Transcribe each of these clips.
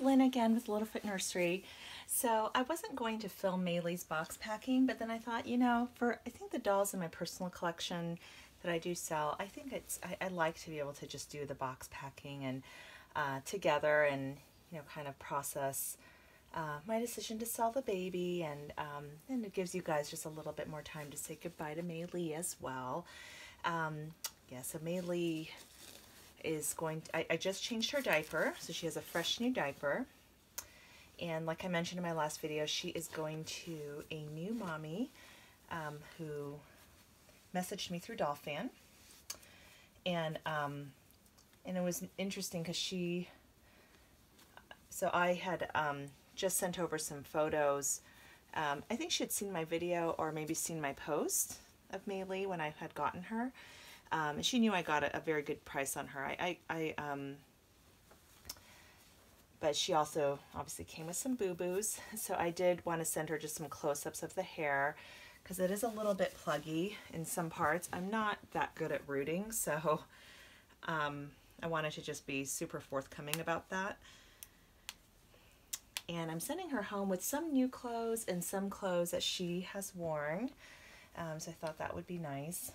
Lynn again with Little Foot Nursery. So I wasn't going to film Maylee's box packing, but then I thought, you know, I think the dolls in my personal collection that I do sell, I think I like to be able to just do the box packing and together and, you know, kind of process my decision to sell the baby, and it gives you guys just a little bit more time to say goodbye to Maylee as well. Yeah, so Maylee is I just changed her diaper, so she has a fresh new diaper. And like I mentioned in my last video, she is going to a new mommy who messaged me through Dollfan. And it was interesting because so I had just sent over some photos. I think she had seen my video or maybe seen my post of Maylee when I had gotten her. And she knew I got a very good price on her. But she also obviously came with some boo-boos. So I did want to send her just some close-ups of the hair because it is a little bit pluggy in some parts. I'm not that good at rooting, so I wanted to just be super forthcoming about that. And I'm sending her home with some new clothes and some clothes that she has worn. So I thought that would be nice.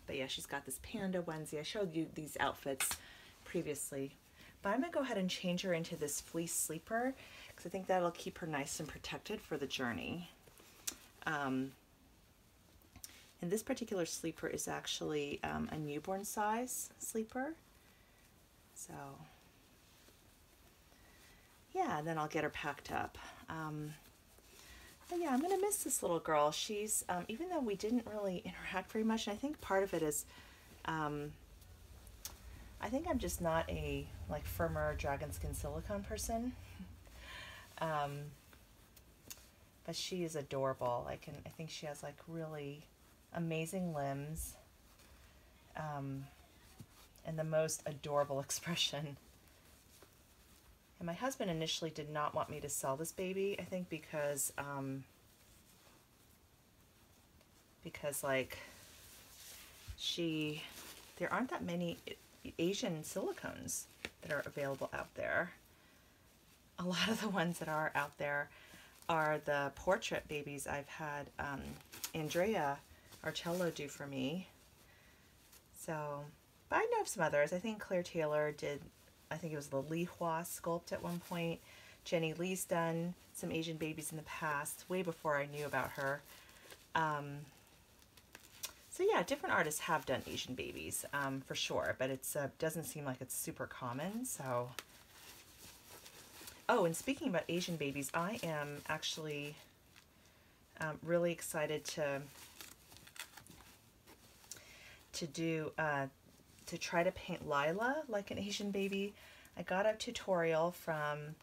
But yeah, she's got this panda onesie. I showed you these outfits previously. But I'm going to go ahead and change her into this fleece sleeper because I think that'll keep her nice and protected for the journey. And this particular sleeper is actually a newborn size sleeper. So yeah, and then I'll get her packed up. But yeah, I'm going to miss this little girl. She's, even though we didn't really interact very much, and I think part of it is, I think I'm just not a, like, firmer dragon skin silicone person. But she is adorable. I think she has, like, really amazing limbs, and the most adorable expression. And my husband initially did not want me to sell this baby, I think because like there aren't that many Asian silicones that are available out there. A lot of the ones that are out there are the portrait babies I've had Andrea Arcello do for me. So, but I know of some others. I think Claire Taylor did, I think it was the Li Hua sculpt at one point. Jenny Lee's done some Asian babies in the past, way before I knew about her. So yeah, different artists have done Asian babies, for sure, but it doesn't seem like it's super common, so. Oh, and speaking about Asian babies, I am actually really excited to try to paint Lila like an Asian baby. I got a tutorial from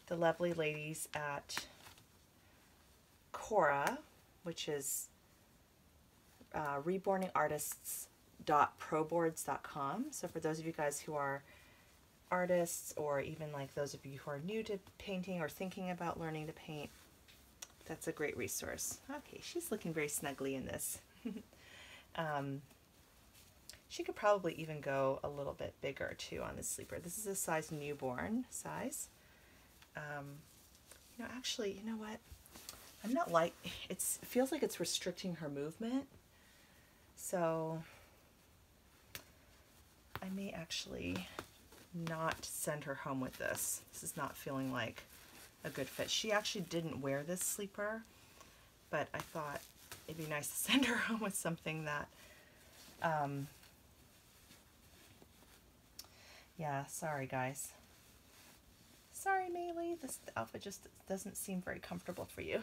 the lovely ladies at Cora, which is reborningartists.proboards.com. So for those of you guys who are artists, or even like those of you who are new to painting or thinking about learning to paint, that's a great resource. Okay, she's looking very snugly in this. She could probably even go a little bit bigger too on this sleeper. This is a size newborn size. You know, actually, you know what? I'm not like, it feels like it's restricting her movement. So I may actually not send her home with this. This is not feeling like a good fit. She actually didn't wear this sleeper, but I thought it'd be nice to send her home with something that, yeah, sorry guys. Sorry, Maylee, this outfit just doesn't seem very comfortable for you.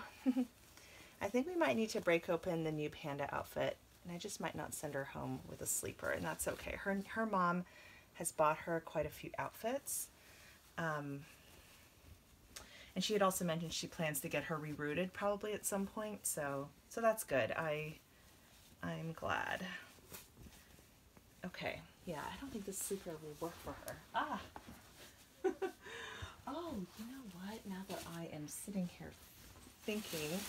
I think we might need to break open the new panda outfit, and I just might not send her home with a sleeper, and that's okay. Her mom has bought her quite a few outfits. And she had also mentioned she plans to get her rerouted probably at some point, so that's good. I'm glad. Okay, yeah, I don't think this sleeper will work for her. Ah! Oh, you know what? Now that I am sitting here thinking,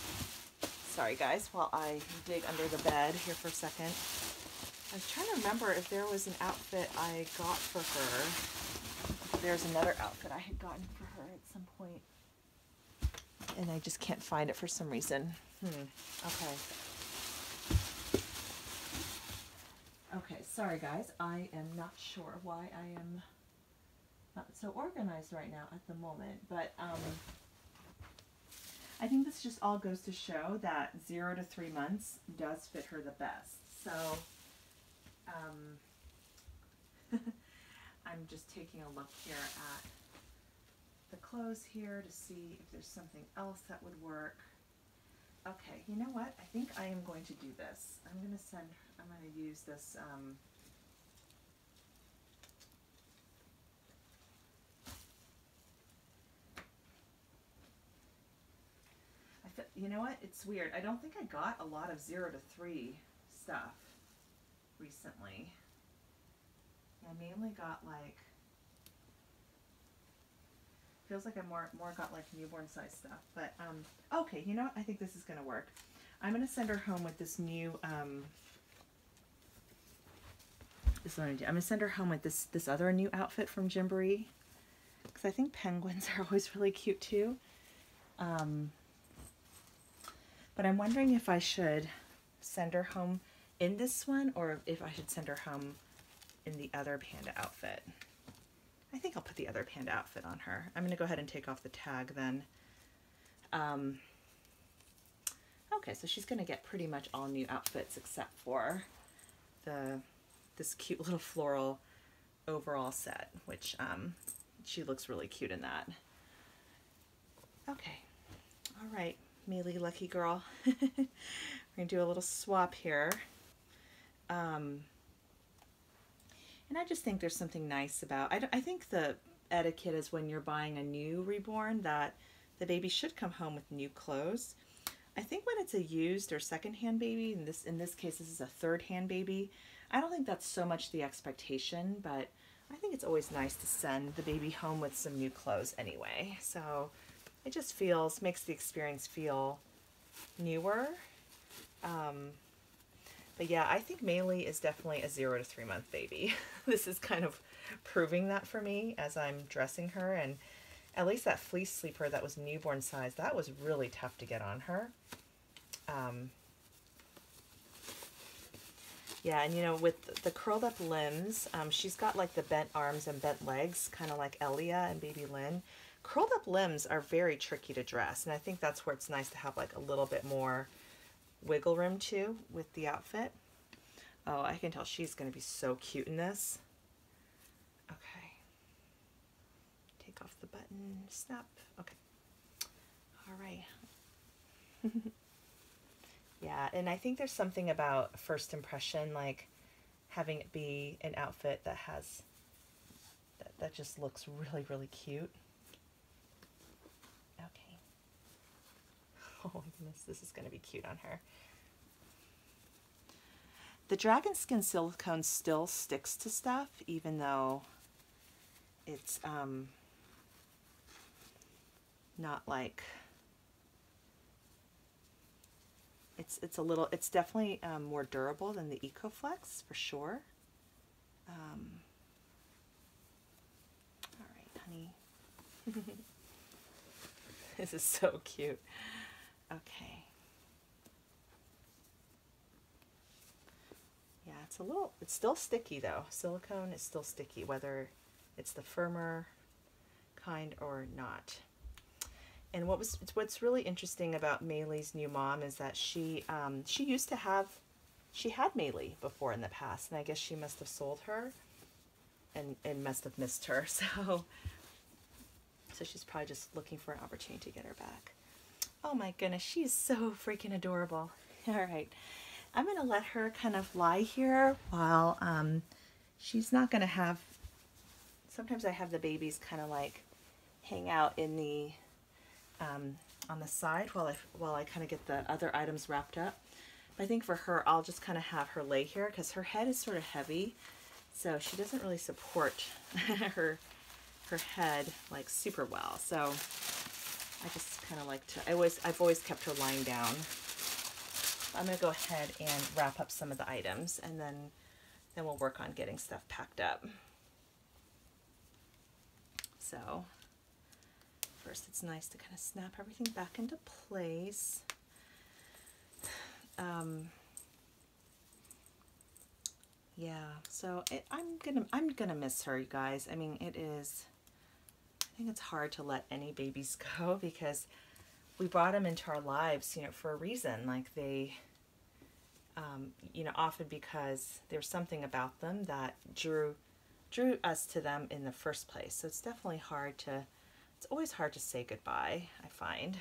sorry guys, while I dig under the bed here for a second, I was trying to remember if there was an outfit I got for her there's another outfit I had gotten for her at some point, and I just can't find it for some reason. Okay. Okay, sorry guys, I am not sure why I am not so organized right now at the moment, but I think this just all goes to show that 0 to 3 months does fit her the best. So I'm just taking a look here at the clothes here to see if there's something else that would work. Okay, you know what? I think I am going to do this. I'm going to use this you know what? It's weird. I don't think I got a lot of 0 to 3 stuff recently. I mainly got like, feels like I more got like newborn size stuff. But okay, you know what? I think this is gonna work. I'm gonna send her home with this new this is what I'm gonna do. I'm gonna send her home with this other new outfit from Gymboree, because I think penguins are always really cute too. But I'm wondering if I should send her home in this one, or if I should send her home in the other panda outfit. I think I'll put the other panda outfit on her. I'm gonna go ahead and take off the tag then. Okay, so she's gonna get pretty much all new outfits except for this cute little floral overall set, which she looks really cute in that. Okay, all right, Maylee, lucky girl. We're gonna do a little swap here. And I just think there's something nice about, I think the etiquette is when you're buying a new Reborn that the baby should come home with new clothes. I think when it's a used or secondhand baby, in this case this is a third-hand baby, I don't think that's so much the expectation, but I think it's always nice to send the baby home with some new clothes anyway. So it just makes the experience feel newer. But yeah, I think Maylee is definitely a 0 to 3 month baby. This is kind of proving that for me as I'm dressing her, and at least that fleece sleeper that was newborn size, that was really tough to get on her. Yeah, and you know, with the curled up limbs, she's got like the bent arms and bent legs, kind of like Elia and baby Lynn. Curled up limbs are very tricky to dress, and I think that's where it's nice to have like a little bit more wiggle room too with the outfit. Oh, I can tell she's going to be so cute in this. Okay. Take off the button, snap. Okay. All right. Yeah, and I think there's something about first impression, like having it be an outfit that has, that just looks really, really cute. Okay. Oh my goodness, this is going to be cute on her. The dragon skin silicone still sticks to stuff, even though it's not like, it's definitely more durable than the EcoFlex for sure. All right, honey. This is so cute. Okay. Yeah, it's still sticky though. Silicone is still sticky, whether it's the firmer kind or not. And what's really interesting about Maylee's new mom is that she had Maylee before in the past, and I guess she must have sold her and must have missed her. So she's probably just looking for an opportunity to get her back. Oh my goodness, she's so freaking adorable. All right. I'm going to let her kind of lie here while she's not going to have, sometimes I have the babies kind of like hang out in the, on the side while I kind of get the other items wrapped up. But I think for her, I'll just kind of have her lay here because her head is sort of heavy, so she doesn't really support her head like super well. So I just kind of like to, I've always kept her lying down. I'm going to go ahead and wrap up some of the items, and then we'll work on getting stuff packed up. So first it's nice to kind of snap everything back into place. Yeah, so I'm gonna miss her, you guys. I mean, it is, I think it's hard to let any babies go because we brought them into our lives, you know, for a reason. Like they, you know, often because there's something about them that drew us to them in the first place. So it's definitely hard to, it's always hard to say goodbye, I find.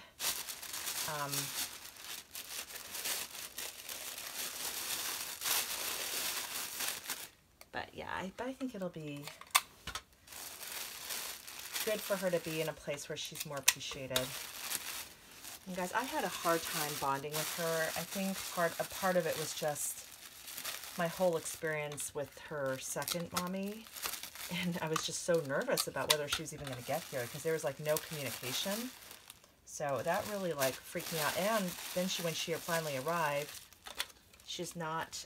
But yeah, I think it'll be good for her to be in a place where she's more appreciated. And guys, I had a hard time bonding with her. I think a part of it was just my whole experience with her second mommy. And I was just so nervous about whether she was even going to get here because there was like no communication. So that really like freaked me out. And then when she finally arrived, she's not,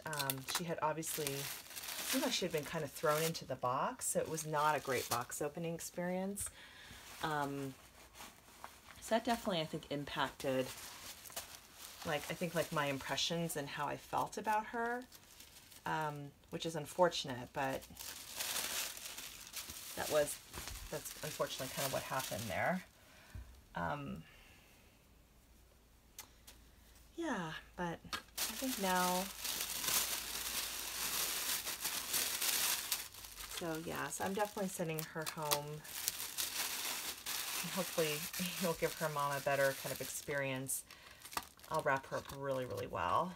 she had obviously, it seemed like she had been kind of thrown into the box. So it was not a great box opening experience. So that definitely, I think, impacted, like, I think like my impressions and how I felt about her, which is unfortunate, but that's unfortunately kind of what happened there. Yeah, but I think now, so yeah, so I'm definitely sending her home. And hopefully it'll give her mom a better kind of experience. I'll wrap her up really, really well.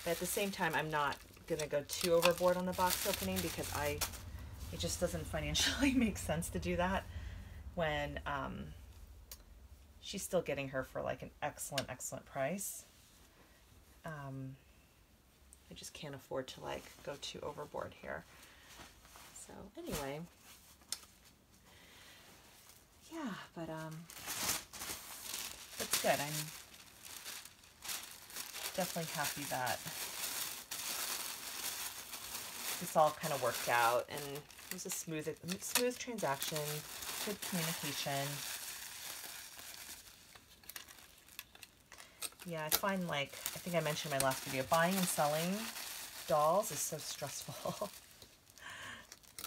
But at the same time, I'm not going to go too overboard on the box opening because it just doesn't financially make sense to do that when she's still getting her for like an excellent, excellent price. I just can't afford to like go too overboard here. So anyway, yeah, but it's good. I'm definitely happy that this all kind of worked out and it was a smooth transaction, good communication. Yeah, I find, like, I think I mentioned in my last video, buying and selling dolls is so stressful.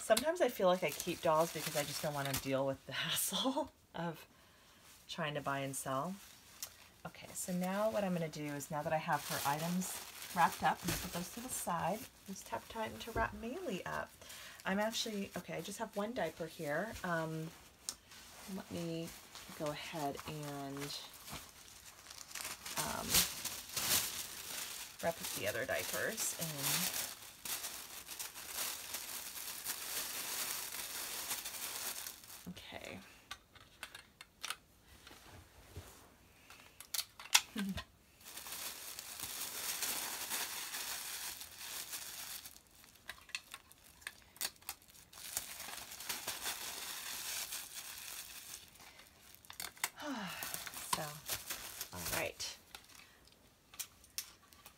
Sometimes I feel like I keep dolls because I just don't want to deal with the hassle of trying to buy and sell. Okay, so now what I'm going to do is, now that I have her items wrapped up, I'm going to put those to the side. It's time to wrap Maylee up. I'm actually, okay, I just have one diaper here. Let me go ahead and wrap up the other diapers. And okay. So, all right.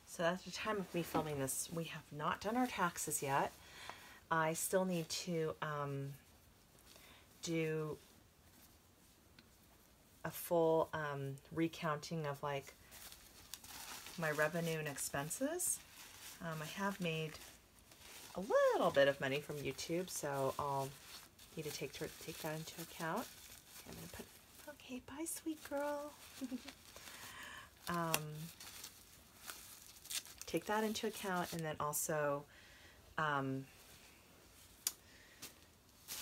So at the time of me filming this, we have not done our taxes yet. I still need to do a full recounting of like my revenue and expenses. I have made a little bit of money from YouTube, so I'll need to take that into account. Okay, I'm gonna put, okay, bye sweet girl. Take that into account, and then also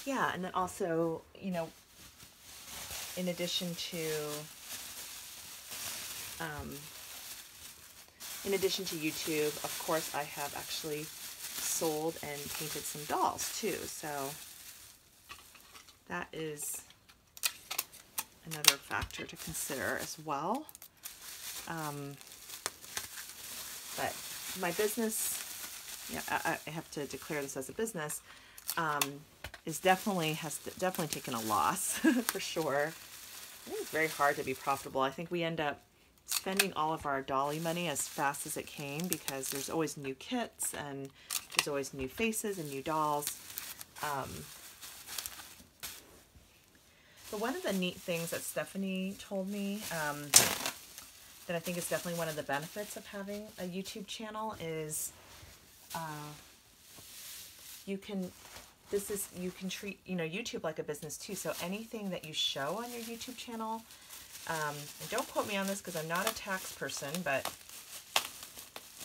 yeah, and then also, you know, in addition to YouTube, of course, I have actually sold and painted some dolls too. So that is another factor to consider as well. But my business, yeah, I have to declare this as a business, has definitely taken a loss for sure. I think it's very hard to be profitable. I think we end up spending all of our dolly money as fast as it came because there's always new kits and there's always new faces and new dolls. But one of the neat things that Stephanie told me that I think is definitely one of the benefits of having a YouTube channel is you can treat, you know, YouTube like a business too. So anything that you show on your YouTube channel, and don't quote me on this because I'm not a tax person, but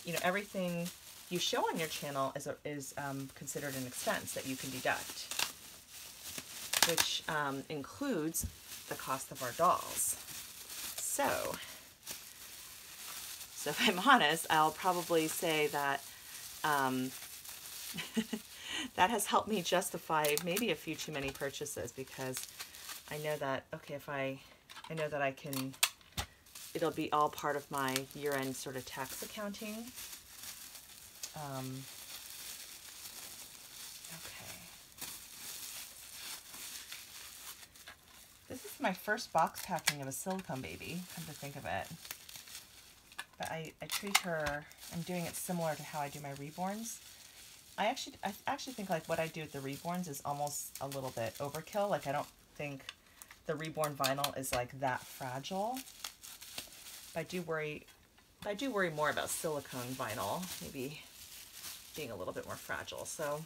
you know, everything you show on your channel is considered an expense that you can deduct, which includes the cost of our dolls. So if I'm honest, I'll probably say that that has helped me justify maybe a few too many purchases, because I know that, okay, I know that I can, it'll be all part of my year-end sort of tax accounting. Okay. This is my first box packing of a silicone baby, come to think of it. But I treat her, I'm doing it similar to how I do my Reborns. I actually think like what I do with the Reborns is almost a little bit overkill. Like I don't think the Reborn vinyl is like that fragile. But I do worry more about silicone vinyl, maybe being a little bit more fragile. So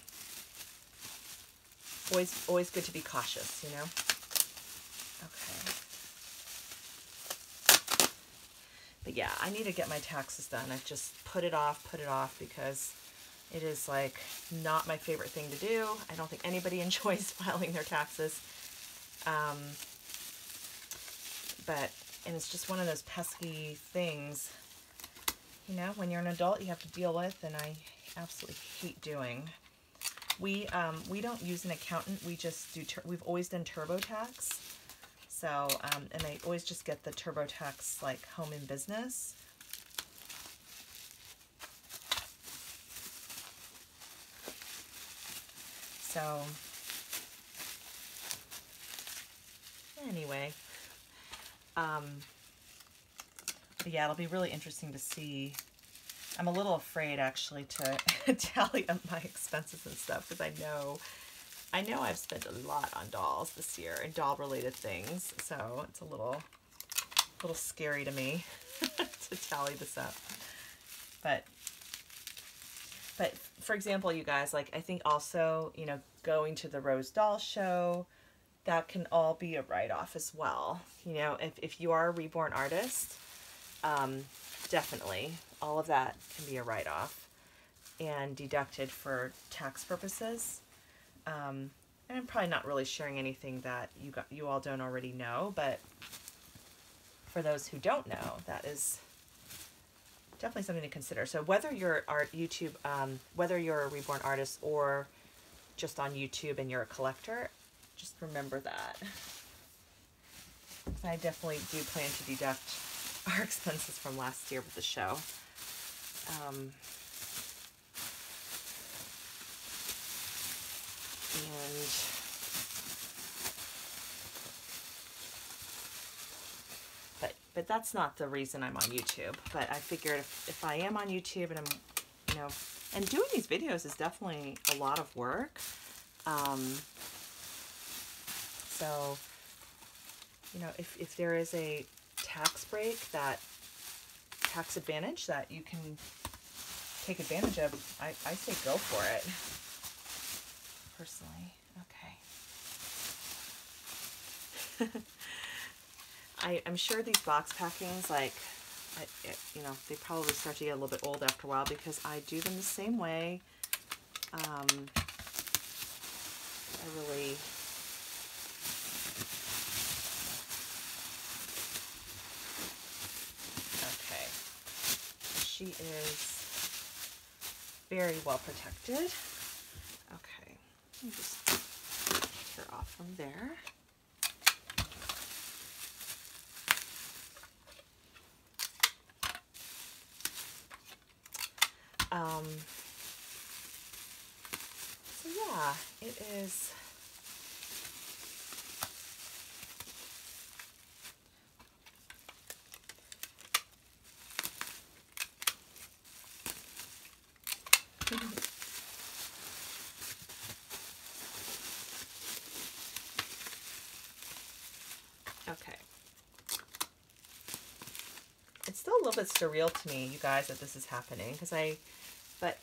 always good to be cautious, you know? Okay. But yeah, I need to get my taxes done. I've just put it off because it is like not my favorite thing to do. I don't think anybody enjoys filing their taxes. And it's just one of those pesky things, you know, when you're an adult you have to deal with, and I absolutely hate doing. We don't use an accountant. We just do, we've always done TurboTax. So, and I always just get the TurboTax like home and business. So, anyway, but yeah, it'll be really interesting to see. I'm a little afraid actually to tally up my expenses and stuff, because I know I've spent a lot on dolls this year and doll related things, so it's a little scary to me to tally this up. But for example, you guys, like I think also, you know, going to the Rose Doll Show, that can all be a write-off as well. You know, if you are a Reborn artist, definitely all of that can be a write-off and deducted for tax purposes. And I'm probably not really sharing anything that you all don't already know, but for those who don't know, that is definitely something to consider. So whether you're whether you're a Reborn artist or just on YouTube and you're a collector, just remember that. I definitely do plan to deduct our expenses from last year with the show. But that's not the reason I'm on YouTube. But I figured if I am on YouTube and I'm, you know, and doing these videos is definitely a lot of work. So, you know, if there is a tax break, tax advantage that you can take advantage of, I say go for it. Personally, okay. I'm sure these box packings, like, you know, they probably start to get a little bit old after a while, because I do them the same way. I really... Okay. She is very well protected. Okay. Let me just take her off from there. So yeah, it is. it's still a little bit surreal to me, you guys, that this is happening, because but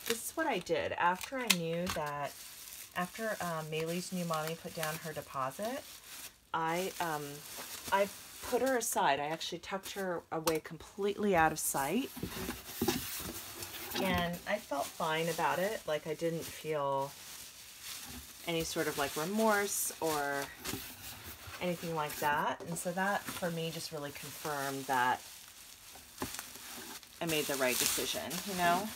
this is what I did after I knew that, after Maylee's new mommy put down her deposit, I put her aside. I actually tucked her away completely out of sight, and I felt fine about it. Like, I didn't feel any sort of like remorse or anything like that. And so that for me just really confirmed that I made the right decision, you know?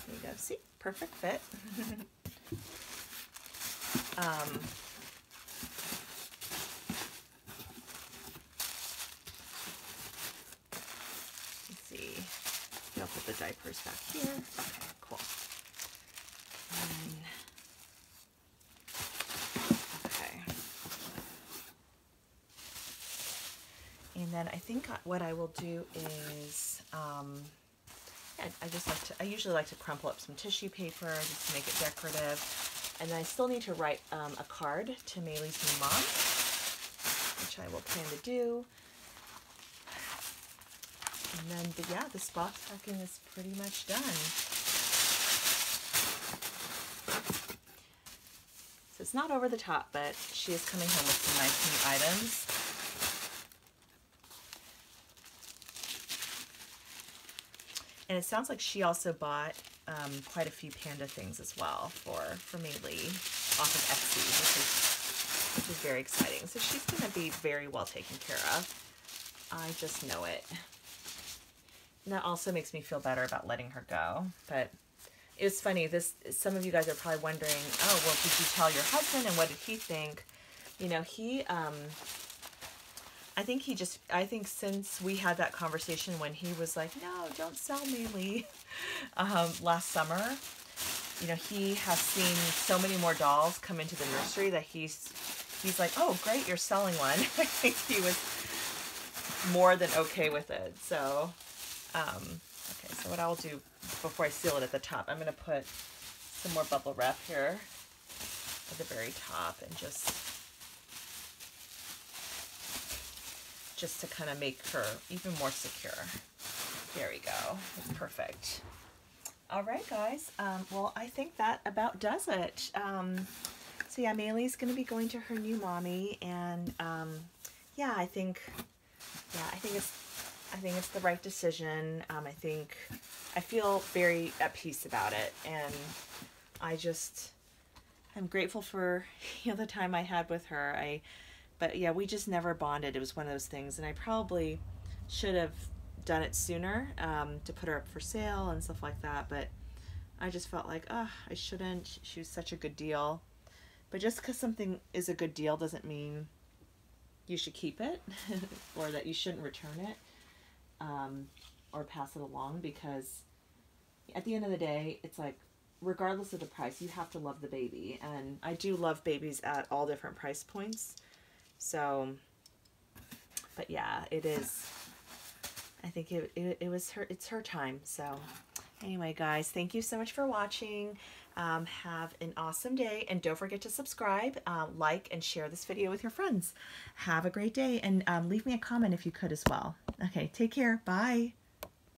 There you go. See? Perfect fit. Let's see. I'll put the diapers back here. Okay, cool. And then I think what I will do is, I usually like to crumple up some tissue paper just to make it decorative. And then I still need to write a card to Maylee's new mom, which I will plan to do. And then, but yeah, this box packing is pretty much done. So it's not over the top, but she is coming home with some nice new items. And it sounds like she also bought quite a few panda things as well for Maylee off of Etsy, which is very exciting. So she's going to be very well taken care of. I just know it. And that also makes me feel better about letting her go. But it was funny. Some of you guys are probably wondering, oh, well, did you tell your husband and what did he think? You know, I think since we had that conversation when he was like, no, don't sell Maylee, last summer, you know, he has seen so many more dolls come into the nursery that he's like, oh, great, you're selling one. I think he was more than okay with it. So, okay, so what I'll do before I seal it at the top, I'm going to put some more bubble wrap here at the very top and just to kind of make her even more secure. There we go. Perfect. All right, guys. Well, I think that about does it. So yeah, Maylee's going to be going to her new mommy, and yeah, I think it's the right decision. I feel very at peace about it, and I'm grateful for, you know, the time I had with her. But yeah, we just never bonded. It was one of those things, and I probably should have done it sooner, to put her up for sale and stuff like that, but I just felt like, I shouldn't. She was such a good deal. But just because something is a good deal doesn't mean you should keep it or that you shouldn't return it, or pass it along, because at the end of the day, it's like, regardless of the price, you have to love the baby, and I do love babies at all different price points. So, but yeah, it is, I think it's her time. So anyway, guys, thank you so much for watching. Have an awesome day, and don't forget to subscribe, like, and share this video with your friends. Have a great day, and leave me a comment if you could as well. Okay, take care. Bye.